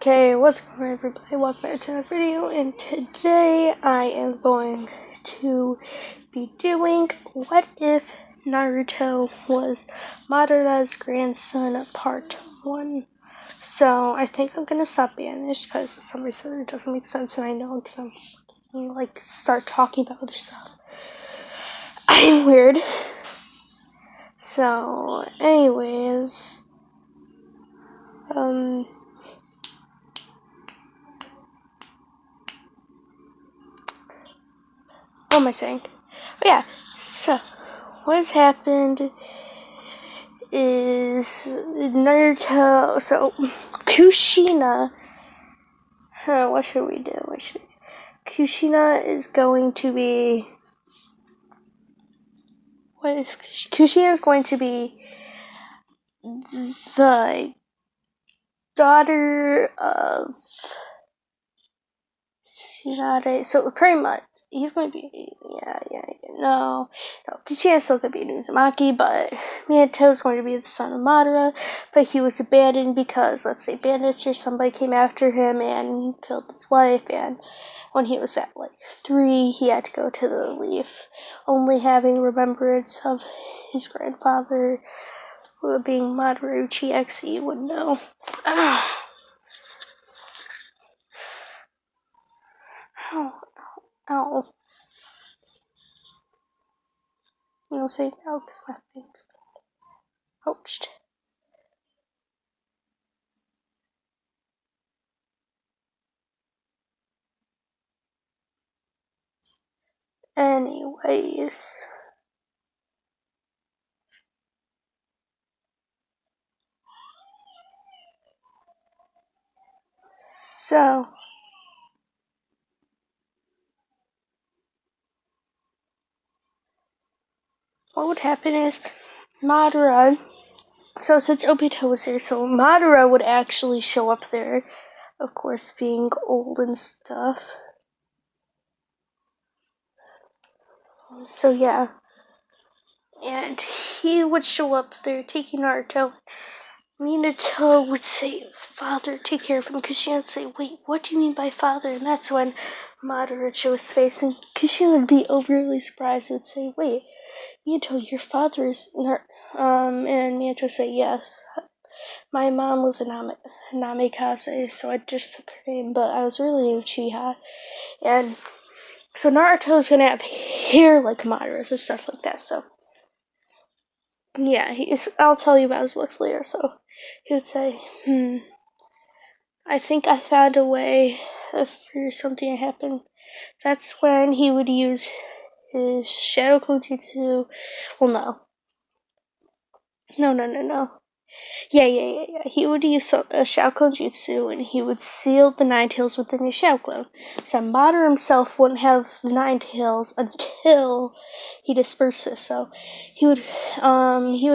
Okay, what's going on, everybody? Welcome back to another video, and today I am going to be doing What If Naruto Was Madara's Grandson Part 1. So, I think I'm gonna stop Banished because for some reason it doesn't make sense, and I know because I'm start talking about other stuff. I'm weird. So, anyways, what am I saying? Oh yeah, so what has happened is Naruto, so Kushina, what should we do? Kushina is going to be, Kushina is going to be the daughter of Tsunade, so pretty much, he's going to be, no, Kuchina's still going to be a Uzumaki, but Minato's going to be the son of Madara, but he was abandoned because, let's say, bandits or somebody came after him and killed his wife, and when he was at, 3, he had to go to the Leaf, only having remembrance of his grandfather, being Madara Uchiha, you would know. Ow. You know, say no because my thing's poached. Anyways. So. What would happen is Madara, so since Obito was there, so Madara would actually show up there, of course being old and stuff. So yeah, and he would show up there taking Naruto. Minato would say, "Father, take care of him," Kushina would say, "Wait, what do you mean by father?" And that's when Madara would show his face, and Kushina would be overly surprised and would say, "Wait, Minato, your father is and Minato would say, "Yes. My mom was a Namikaze, so I just took her name, but I was really Uchiha." And so Naruto's gonna have hair like Madara's and stuff like that, so yeah, I'll tell you about his looks later. So he would say, I think I found a way for something to happen. That's when he would use his Shadow Clone Jutsu. Well, no. Yeah. He would use a Shadow Clone Jutsu, and he would seal the Nine Tails within his Shadow Clone. So Madara himself wouldn't have the Nine Tails until he disperses. So he would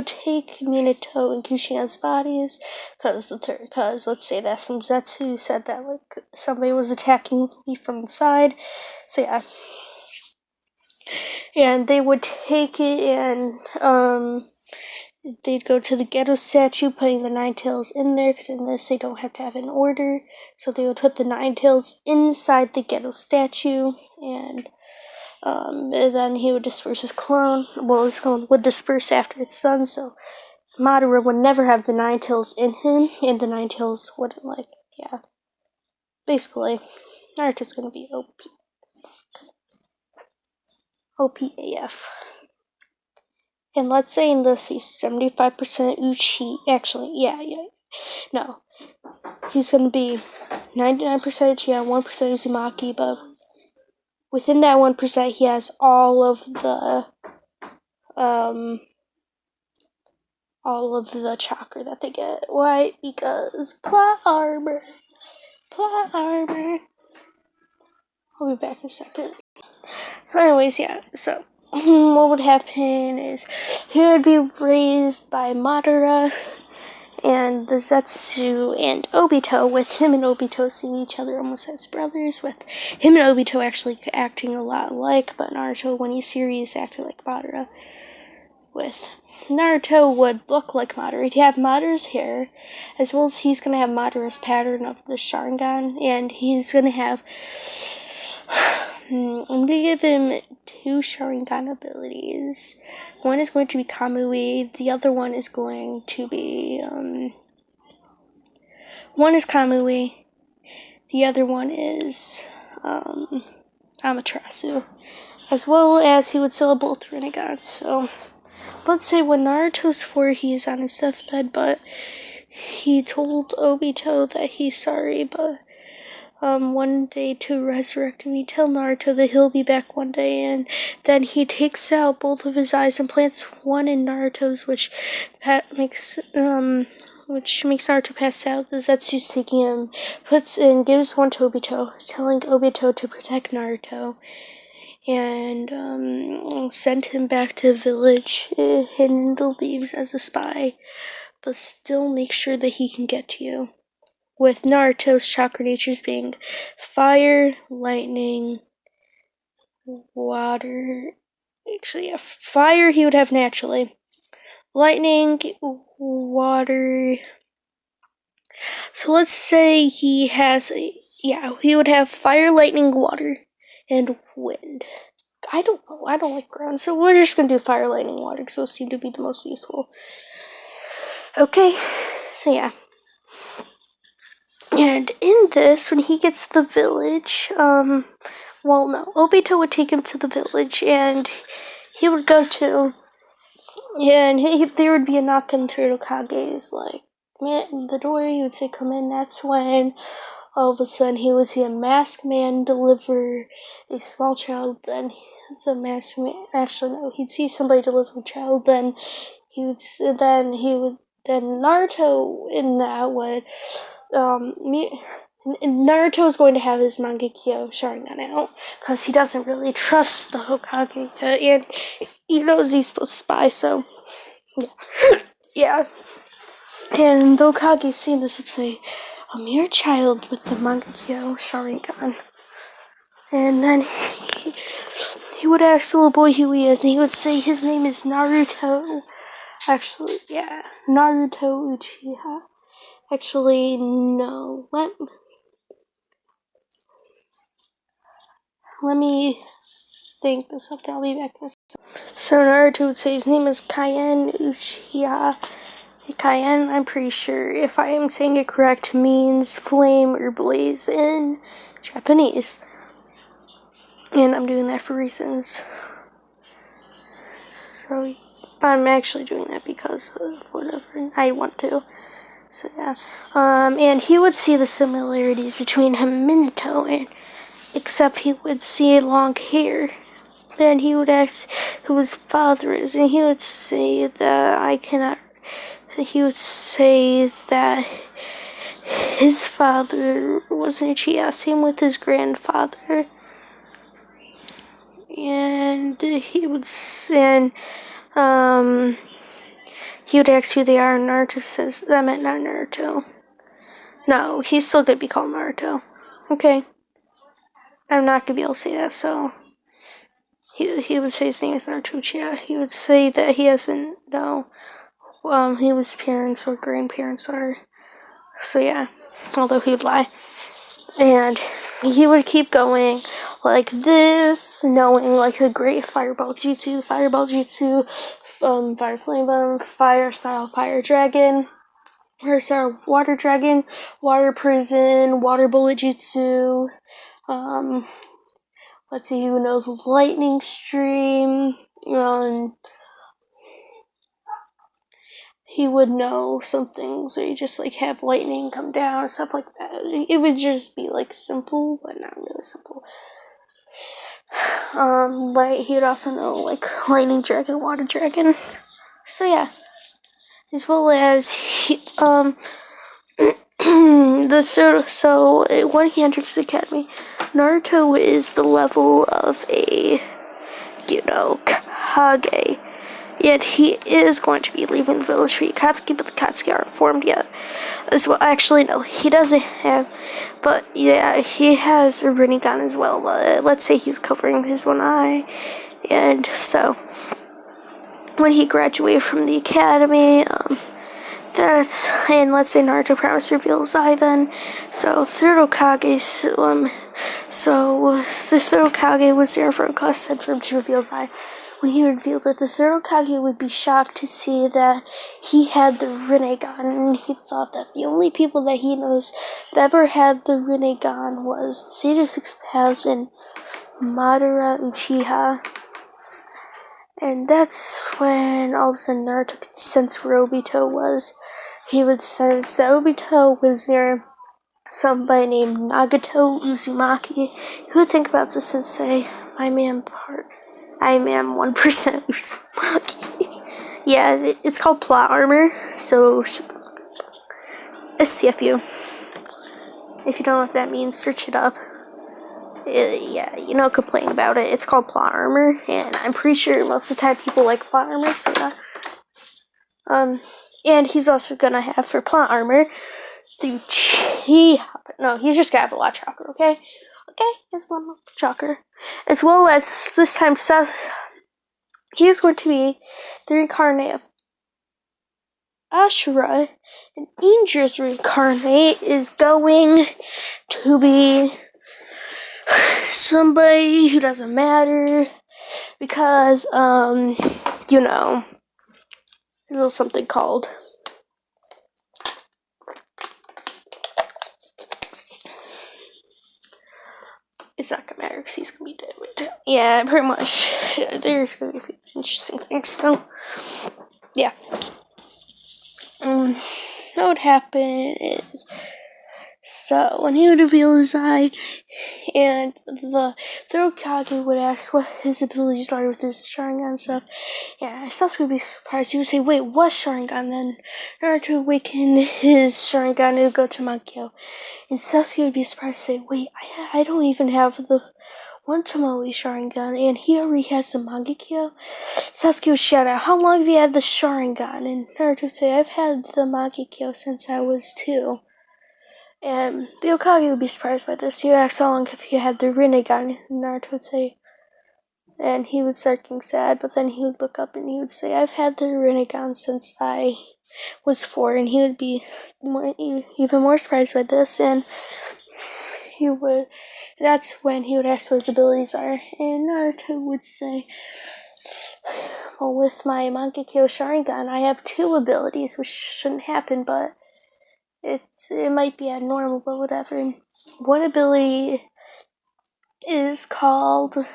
take Minato and Kushina's bodies, because let's say that some Zetsu said that somebody was attacking me from the side. So yeah. And they would take it and they'd go to the ghetto statue, putting the Nine Tails in there, because in this they don't have to have an order. So they would put the Nine Tails inside the ghetto statue, and then he would disperse his clone. Well, his clone would disperse after it's done, so Madara would never have the Nine Tails in him, and the Nine Tails wouldn't, basically, Naruto's gonna be OP. OP-AF. And let's say in this he's 75% Uchi. Actually, yeah. No. He's gonna be 99% Uchiha, 1% Uzumaki, but within that 1% he has all of the chakra that they get. Why? Because plot armor. I'll be back in a second. So anyways, yeah, so what would happen is he would be raised by Madara and the Zetsu and Obito, with him and Obito seeing each other almost as brothers, with him and Obito actually acting a lot alike, but Naruto, when he's serious, acted like Madara, with Naruto would look like Madara. He'd have Madara's hair, as well as he's going to have Madara's pattern of the Sharingan, and he's going to have... I'm going to give him 2 Sharingan abilities. One is going to be Kamui, the other one is going to be... one is Kamui, the other one is Amaterasu. As well as he would sell both Renegades, so... Let's say when Naruto's 4, he is on his deathbed, but he told Obito that he's sorry, but one day to resurrect him, he tell Naruto that he'll be back one day, and then he takes out both of his eyes and plants one in Naruto's, which makes Naruto pass out. The Zetsu's taking him, gives one to Obito, telling Obito to protect Naruto. And sent him back to the village, hidden in the leaves as a spy, but still make sure that he can get to you. With Naruto's chakra natures being fire, lightning, water. Actually, yeah, fire he would have naturally. Lightning, water. So let's say he would have fire, lightning, water, and wind. I don't know. I don't like ground, so we're just gonna do fire, lightning, water, because those seem to be the most useful. Okay, so yeah. And in this, when he gets to the village, Obito would take him to the village, and he would go to, and there would be a knock on Kage's, like, the door, he would say, come in. That's when all of a sudden he would see a masked man deliver a small child. Then the masked man, he'd see somebody deliver a child. Then Naruto in that would, Naruto's going to have his Mangekyo Sharingan out, because he doesn't really trust the Hokage, and he knows he's supposed to spy, so, yeah. And the Hokage seeing this would say, a mere child with the Mangekyo Sharingan. And then he would ask the little boy who he is, and he would say his name is Naruto. Actually, yeah, Naruto Uchiha. Actually, no. Let me think this up. I'll be back in a second. So Naruto would say his name is Kaien Uchiha. Kaien, I'm pretty sure, if I am saying it correct, means flame or blaze in Japanese. And I'm doing that for reasons. So I'm actually doing that because of whatever I want to. So yeah. And he would see the similarities between him and Minato, except he would see long hair. And he would ask who his father is, and he would say that his father wasn't Uchiha, same with his grandfather. And he would ask who they are, and Naruto says, that meant not Naruto. No, he's still gonna be called Naruto. Okay. I'm not gonna be able to say that, so he would say his name is Naruto Uchiha. He would say that he doesn't know who his parents or grandparents are. So yeah, although he would lie. And he would keep going like this, knowing like a great fireball jutsu, fire flame bomb, fire style fire dragon, fire style water dragon, water prison, water bullet jutsu. Let's see who knows lightning stream. He would know some things where you just like have lightning come down, stuff like that. It would just be like simple, but not really simple. He would also know like lightning dragon, water dragon. So yeah, as well as when he enters the academy, Naruto is the level of a Kage. Yet he is going to be leaving the village for Akatsuki, but the Akatsuki aren't formed yet. As well, actually, no, he doesn't have, but yeah, he has a Rinnegan as well. Let's say he's covering his one eye, and so when he graduated from the academy. And let's say Naruto promised to reveal his eye then. So third Hokage, the third Hokage was there for a class, said for him to reveal his eye. When he revealed it, the third Hokage would be shocked to see that he had the Rinnegan, and he thought that the only people that he knows that ever had the Rinnegan was Sage of Six Paths and Madara Uchiha. And that's when all of a sudden Naruto could sense where Obito was. He would sense that Obito was near somebody named Nagato Uzumaki. Who would think about this and say, I'm 1% Uzumaki. Yeah, it's called plot armor, so STFU. If you don't know what that means, search it up. Complain about it. It's called plot armor, and I'm pretty sure most of the time people like plot armor, so yeah. And he's also gonna have for plot armor the chi. No, he's just gonna have a lot of chakra, okay? Okay, he's a lot of chakra. As well as this time, Seth, he's going to be the reincarnate of Ashura, and Angel's reincarnate is going to be somebody who doesn't matter because, there's something called it's not gonna matter because he's gonna be dead right now. Yeah, pretty much. There's gonna be a few interesting things, so yeah. What would happen is, so when he would reveal his eye, and the third Hokage would ask what his abilities are with his Sharingan and stuff, yeah, Sasuke would be surprised. He would say, wait, what Sharingan? Then Naruto would awaken his Sharingan and go to Mangekyo. And Sasuke would be surprised to say, wait, I don't even have the one Tomoe Sharingan, and he already has the Mangekyo. Sasuke would shout out, how long have you had the Sharingan? And Naruto would say, I've had the Mangekyo since I was 2. And the Hokage would be surprised by this. He would ask how long have you had the Rinnegan, and Naruto would say, and he would start getting sad, but then he would look up and he would say, I've had the Rinnegan since I was 4, and he would be even more surprised by this, and that's when he would ask what his abilities are, and Naruto would say, well, with my Mangekyo Sharingan, I have 2 abilities, which shouldn't happen, but it might be abnormal, but whatever. One ability is called the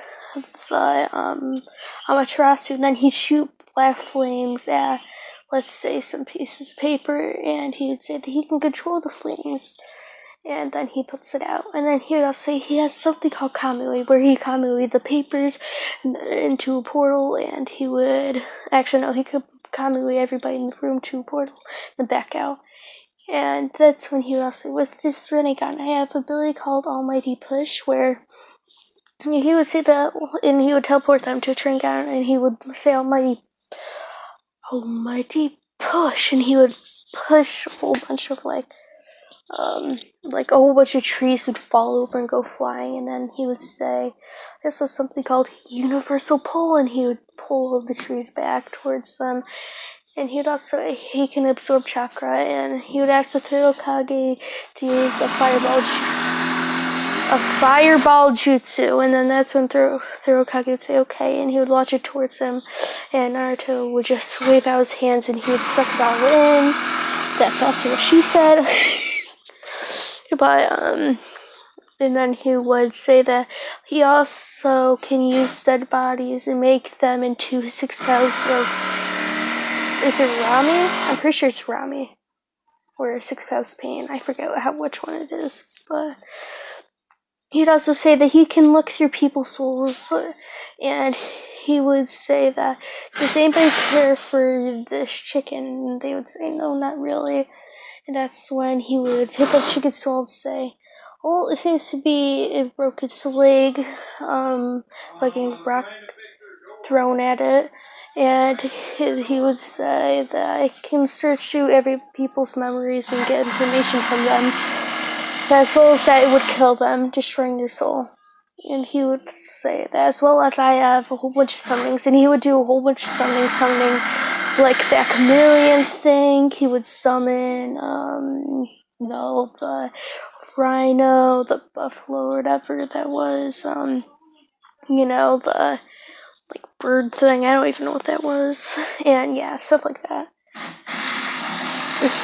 Amaterasu, and then he'd shoot black flames at, let's say, some pieces of paper, and he would say that he can control the flames, and then he puts it out. And then he would also say he has something called Kamui, where he Kamui the papers into a portal, and he would, he could Kamui everybody in the room to a portal, and back out. And that's when he would also say, with this Rinnegan, I have an ability called Almighty Push, where he would say that, and he would teleport them to a Sharingan, and he would say Almighty Push, and he would push a whole bunch of a whole bunch of trees would fall over and go flying, and then he would say there's also something called Universal Pull, and he would pull the trees back towards them. And he can absorb chakra, and he would ask the third Hokage to use a fireball jutsu, and then that's when third Hokage would say okay, and he would launch it towards him, and Naruto would just wave out his hands, and he would suck it all in. That's also what she said. But, and then he would say that he also can use dead bodies and make them into 6 pounds of, is it Rami? I'm pretty sure it's Rami. Or 6 pounds of pain. I forget which one it is. But he'd also say that he can look through people's souls. And he would say that, does anybody care for this chicken? And they would say, no, not really. And that's when he would pick up chicken's soul and say, well, it seems to be it broke its leg, like a rock thrown at it. And he would say that I can search through every people's memories and get information from them, as well as that it would kill them, destroying their soul. and he would say that, as well as I have a whole bunch of summonings, and he would do a whole bunch of summoning, like that chameleon thing. He would summon, the rhino, the buffalo, whatever that was, the, like, bird thing, I don't even know what that was, and yeah, stuff like that.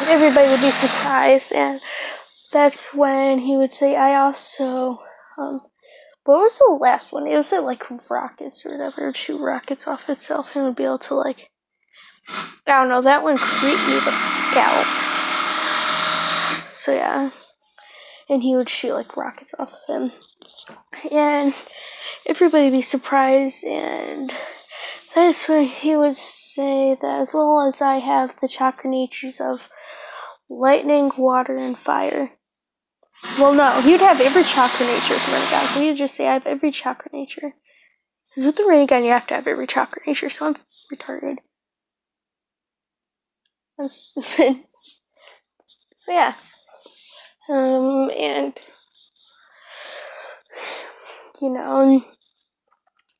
Everybody would be surprised, and that's when he would say, I also, what was the last one? It was like rockets or whatever. It would shoot rockets off itself and would be able to, like, I don't know, that one creeped me the fuck out. So yeah. And he would shoot, like, rockets off of him. And everybody would be surprised, and that's when he would say that, as well as I have the chakra natures of lightning, water, and fire. Well, no, he would have every chakra nature with the Rinnegan, so he would just say, I have every chakra nature. Because with the Rinnegan, you have to have every chakra nature, so I'm retarded. I'm stupid. So yeah. And,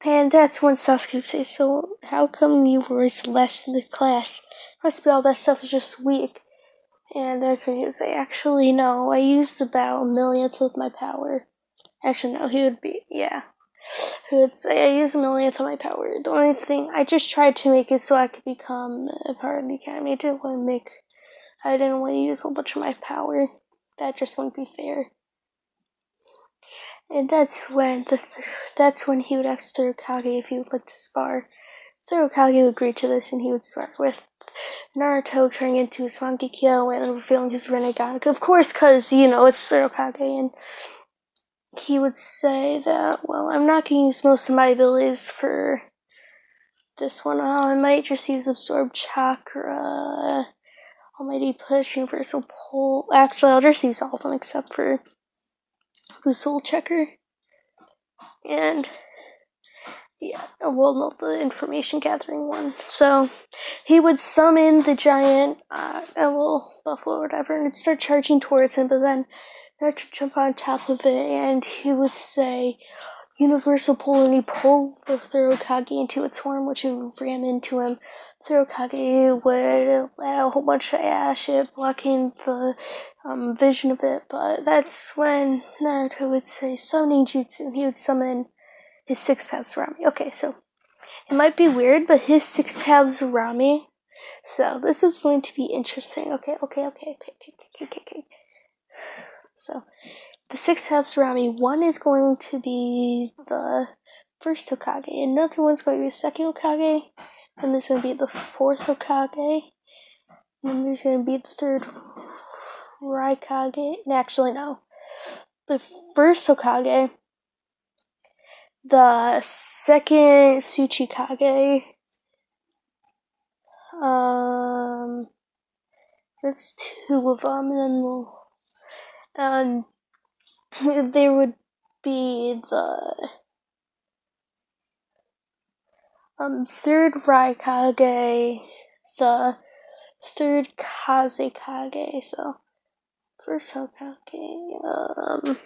and that's when Sasuke would say, so how come you were always less in the class? Must be all that stuff is just weak. And that's when he would say, actually, no, I used about 1,000,000th of my power. Actually, no, he would say, I used 1,000,000th of my power. The only thing, I just tried to make it so I could become a part of the academy. I didn't want to use a whole bunch of my power. That just wouldn't be fair. And that's when he would ask Tsurukage if he would like to spar. Tsurukage would agree to this, and he would spar with Naruto turning into his Mangekyo and revealing his Rinnegan. Of course, because, it's Tsurukage, and he would say that, well, I'm not going to use most of my abilities for this one. I might just use Absorb Chakra, Almighty Push, Universal Pull. Actually, I'll just use all of them except for the Soul Checker. And yeah, well, no, the information gathering one. So he would summon the giant buffalo or whatever, and it'd start charging towards him, but then Naruto would jump on top of it, and he would say, Universal Pull, and he pulled the Tsurukage into its form, which would ram into him. Tsurukage would let out a whole bunch of ash, blocking the vision of it, but that's when Naruto would say summoning jutsu, and he would summon his 6 paths Rami. Okay, so it might be weird, but his 6 paths Rami. So this is going to be interesting. Okay. So the 6 paths Rami. One is going to be the first Hokage. Another one's going to be the second Hokage. And there's going to be the fourth Hokage. And then there's going to be the third Raikage. Actually, no. The first Hokage. The second Tsuchikage. That's 2 of them, and then there would be the third Raikage, the third Kazekage. So first Hokage.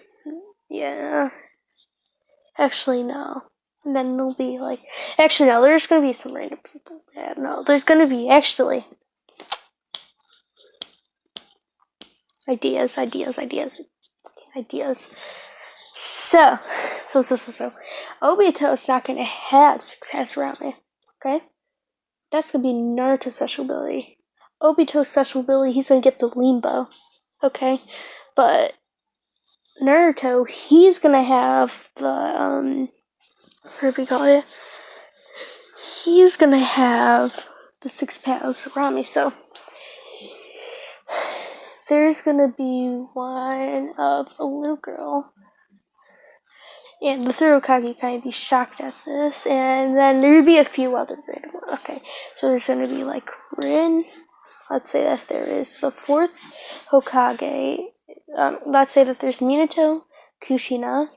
Yeah. Actually, no. And then there'll be actually, no, there's gonna be some random people. Yeah, no, there's gonna be, actually, ideas. So, Obito's not gonna have 6 paths around me, okay? That's gonna be Naruto's special ability. Obito's special ability, he's gonna get the Limbo, okay? But Naruto, he's gonna have the, what do we call it? He's gonna have the 6 paths around me, so there's gonna be one of a little girl, and the third Hokage kind of be shocked at this, and then there would be a few other random ones. Okay, so there's gonna be Rin. Let's say that there is the fourth Hokage. Let's say that there's Minato, Kushina,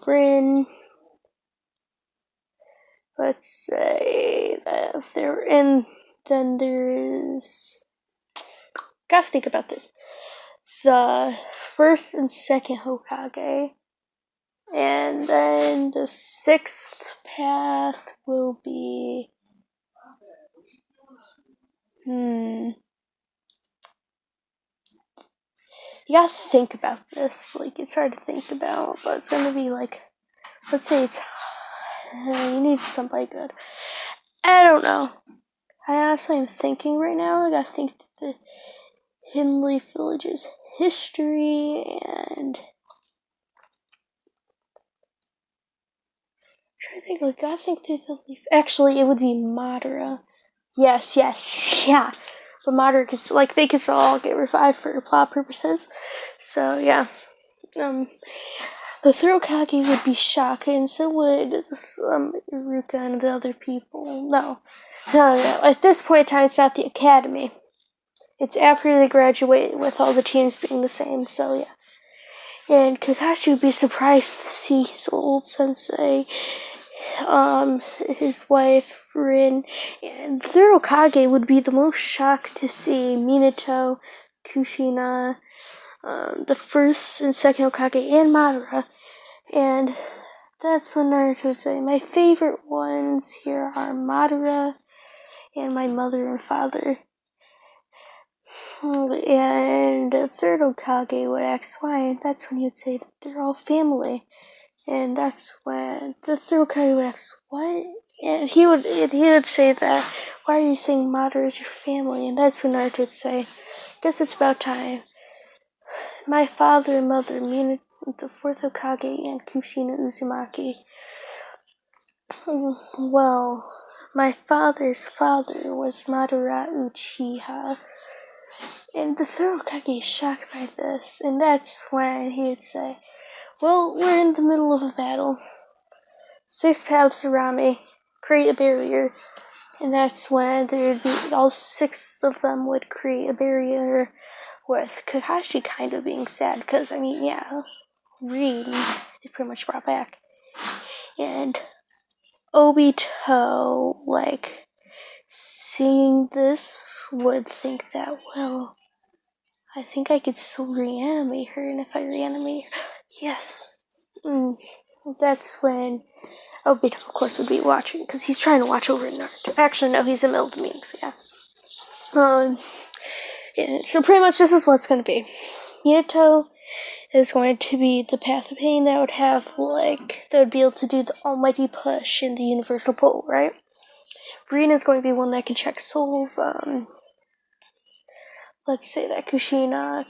Rin. Let's say that then there's. Gotta think about this. The first and second Hokage. And then the sixth path will be... You gotta think about this. Like, it's hard to think about, but it's gonna be like... Let's say it's... you need somebody good. I don't know. I honestly am thinking right now. I gotta think the Hidden Leaf Village's history and... I'm trying to think, like, I think there's a leaf. Actually, it would be Madara. Yes, yeah. But Madara could, like, they could all get revived for plot purposes. So, yeah. The Thirokage would be shocked, and so would Iruka and the other people. No. At this point in time, it's not the academy. It's after they graduate with all the teams being the same, so yeah. And Kakashi would be surprised to see his old sensei, his wife, Rin, and Thirokage would be the most shocked to see Minato, Kushina, the first and second Hokage, and Madara. And that's when Naruto would say, my favorite ones here are Madara and my mother and father. And the third Hokage would ask why, and that's when he would say that they're all family. And that's when the third Hokage would ask, what? And he would say that, why are you saying Madara is your family? And that's when Naruto would say, guess it's about time. My father and mother, Minato, the fourth Hokage, and Kushina Uzumaki. Well, my father's father was Madara Uchiha. And the third Hokage is shocked by this, and that's when he would say, well, we're in the middle of a battle. 6 paths around me, create a barrier. And that's when there'd be, all 6 of them would create a barrier with Kakashi kind of being sad, because, I mean, yeah, Rin is pretty much brought back. And Obito, like, seeing this, would think that, well, I think I could still reanimate her, and if I reanimate her, yes. That's when Obito, of course, would be watching, because he's trying to watch over Naruto. Actually, no, he's in the middle of the meeting, so yeah. Yeah, so pretty much this is what it's going to be. Minato is going to be the Path of Pain that would have, like, that would be able to do the almighty push in the universal pull, right? Rin is going to be one that can check souls. Let's say that Kushina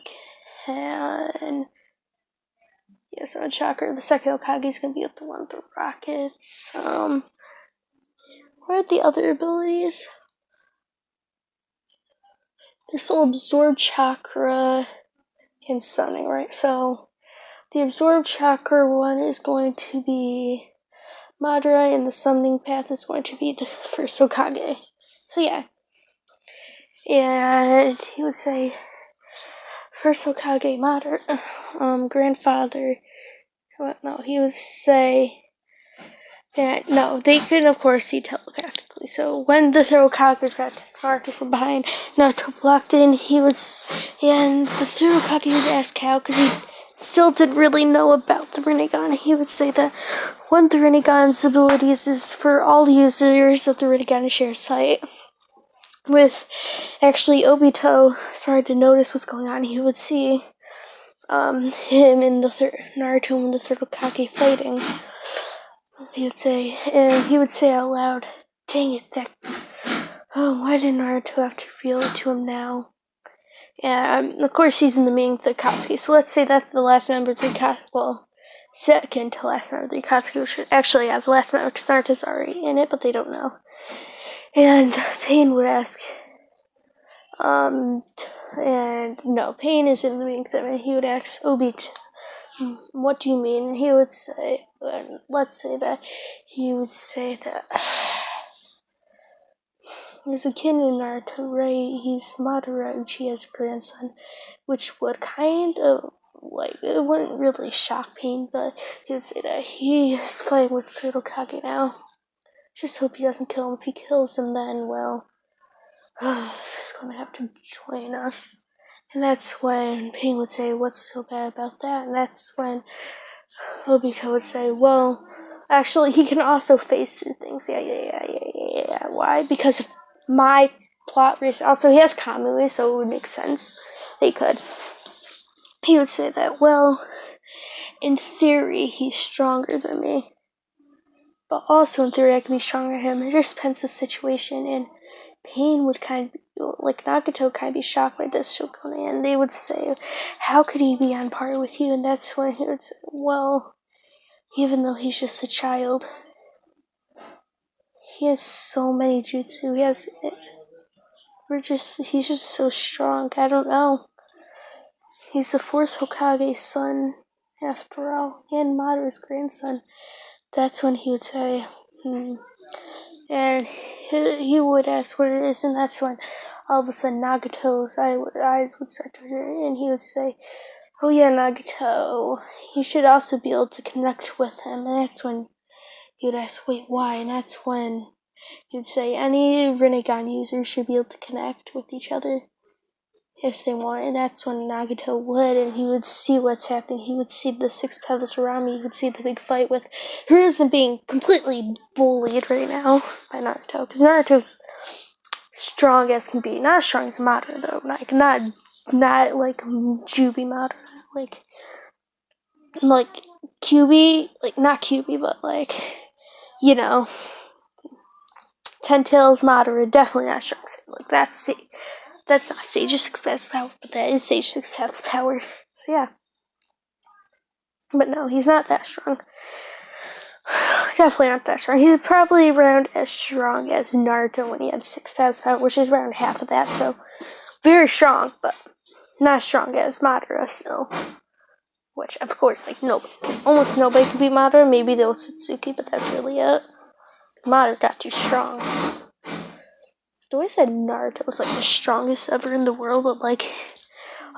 can... Yes, on Chakra. The second Hokage is going to be with the one with the rockets. What are the other abilities? This will absorb chakra and stunning, right? So, the absorb chakra one is going to be Madara, and the summoning path is going to be the first Hokage. So, yeah. And he would say, first Hokage, Madara, grandfather. No, he would say... Yeah, no, they can, of course, see telepathically. So when the Thirokage got Naruto from behind, Naruto blocked in, and the Thirokage would ask how, because he still didn't really know about the Rinnegan. He would say that one of the Rinnegan's abilities is for all users of the Rinnegan to share sight. With, actually, Obito started to notice what's going on. He would see him and Naruto and the Thirokage fighting. He would say out loud, dang it, why did Naruto have to reveal it to him now? And, of course, he's in the main Akatsuki, so let's say that's the last member of the Akatsuki, well, second to last member of the Akatsuki, which should actually have the last member, because Naruto's already in it, but they don't know. And Pain would ask, and no, Pain is in the main thing, and he would ask Obito, what do you mean? He would say, let's say that he would say that there's a kid named Naruto, right? He's Madara Uchiha's grandson, which would kind of, like, it wouldn't really shock Pain, but he would say that he is fighting with Thirokage now. Just hope he doesn't kill him. If he kills him, then, well, he's gonna have to join us. And that's when Pain would say, what's so bad about that? And that's when Obito would say, well, actually, he can also phase through things. Yeah. Why? Because of my plot reason. Also, he has Kamui, so it would make sense. They could. He would say that, well, in theory, he's stronger than me. But also, in theory, I can be stronger than him. It just depends on the situation, and Pain would kind of be, like, Nagato would kind of be shocked by this, Shokone, and they would say, how could he be on par with you? And that's when he would say, well, even though he's just a child, he has so many jutsu, he's just so strong, I don't know. He's the 4th Hokage's son, after all, and Madara's grandson. That's when he would say, and he would ask what it is, and that's when all of a sudden Nagato's eyes would start to hurt, and he would say, oh yeah, Nagato, you should also be able to connect with him. And that's when he would ask, wait, why? And that's when he would say, any Rinnegan user should be able to connect with each other if they want. And that's when Nagato would, and he would see what's happening. He would see the 6 paths around me. He would see the big fight with Hiruzen being completely bullied right now by Naruto. Because Naruto's strong as can be. Not as strong as Madara, though. Not like Jubi Madara. Like QB, like not QB, but like, you know, 10 Tails Madara, definitely not strong. Like that's not Sage's 6 paths power, but that is Sage's 6 paths power. So yeah. But no, he's not that strong. Definitely not that strong. He's probably around as strong as Naruto when he had 6 paths power, which is around half of that, so very strong, but not as strong as Madara, so. Which, of course, like, almost nobody can beat Madara. Maybe the Otsutsuki, but that's really it. Madara got too strong. The way I said Naruto was, like, the strongest ever in the world, but, like,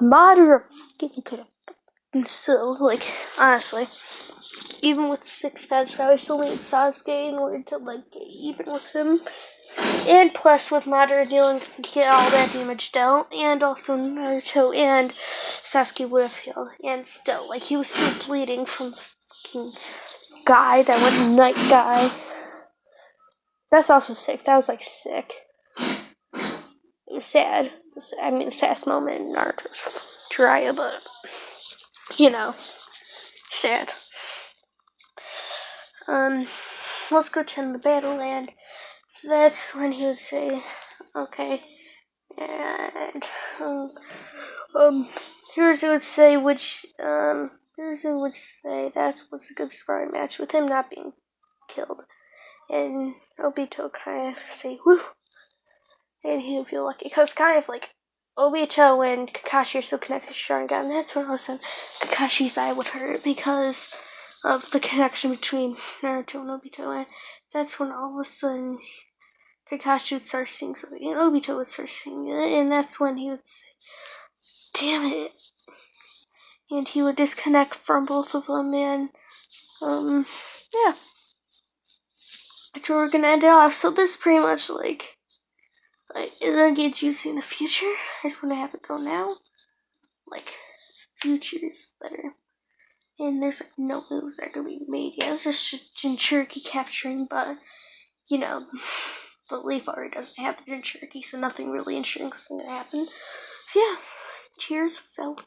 Madara could have. So, like, honestly, even with 6 paths, I still need Sasuke in order to, like, get even with him. And plus, with Madara dealing to get all that damage dealt, and also Naruto and Sasuke would have healed. And still, like, he was still bleeding from the fucking guy that went Night Guy. That's also sick. That was, like, sick. It was sad. I mean, the saddest moment in Naruto's Jiraiya, but, you know, sad. Let's go to the battle, and that's when he would say, okay, and, Hiruzen would say that was a good sparring match with him not being killed. And Obito kind of say, woo, and he would feel lucky, because kind of like, Obito and Kakashi are so connected to Sharingan, and that's when all of a sudden Kakashi's eye would hurt, because of the connection between Naruto and Obito, and that's when all of a sudden Kakashi would start seeing something, and Obito would start seeing it, and that's when he would say, damn it. And he would disconnect from both of them, and, yeah. That's where we're gonna end it off. So this is pretty much like it's gonna get juicy in the future. I just wanna have it go now. Like, future is better. And there's like no moves that are gonna be made yet. It's just Jinchuriki capturing, but, you know, the Leaf already doesn't have the Jinchuriki, so nothing really interesting is gonna happen. So yeah, cheers, fellas.